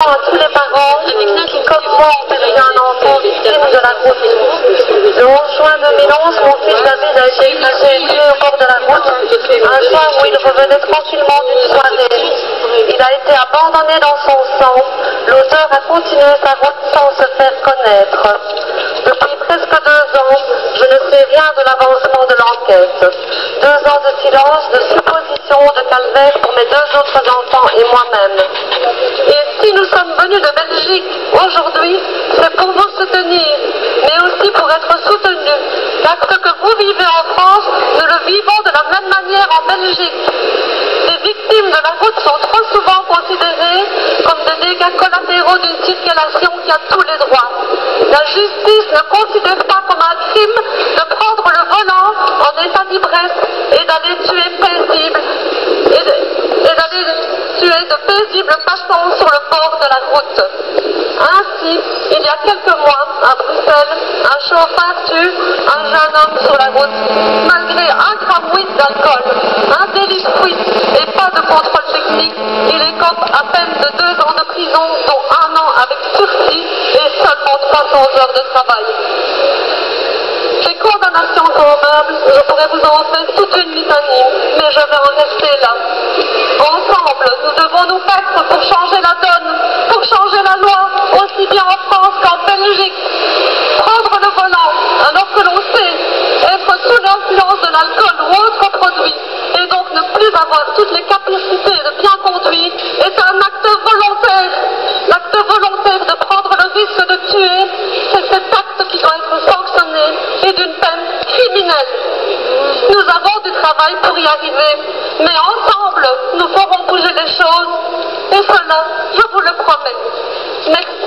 À tous les parents qui, comme moi, ont perdu un enfant victime de la route. Le 11 juin 2011, mon fils David a été tué au bord de la route, un soir où il revenait tranquillement d'une soirée. Il a été abandonné dans son sang. L'auteur a continué sa route sans se faire connaître. Depuis presque 2 ans, je ne sais rien de l'avancement de l'enquête. 2 ans de silence, de supposition, de calvaire pour mes 2 autres enfants et moi-même. Et si nous sommes venus de Belgique aujourd'hui, c'est pour vous soutenir, mais aussi pour être soutenus, car ce que vous vivez en France, nous le vivons de la même manière en Belgique. Les victimes de la route sont trop souvent considérées comme des dégâts collatéraux d'une circulation qui a tous les droits. La justice ne considère pas comme un crime de prendre le volant en état d'ivresse et d'aller tuer paisible, et d'aller tuer de paisibles passants sur le bord de la route. Ainsi, il y a quelques mois, à Bruxelles, un chauffeur tue un jeune homme sur la route, malgré 1,8 g d'alcool, un délit de fuite et pas de contrôle technique. Il écope à peine de 2 ans de prison, dont 1 an avec sursis et seulement 300 heures de travail. Les condamnations sont humbles, je pourrais vous en faire toute une litanie, mais je vais en rester là. Ensemble, nous devons nous battre pour changer la donne, pour changer la loi, aussi bien en France qu'en Belgique. Prendre le volant, alors que l'on sait être sous l'influence de l'alcool ou autre produit, et donc ne plus avoir toutes les capacités de bien conduire, est un acte volontaire. L'acte volontaire de prendre le risque de tuer, c'est cet acte qui doit être sanctionné et d'une peine criminelle. Nous avons du travail pour y arriver, mais ensemble, nous ferons bouger les choses, et cela, je vous le promets. Merci.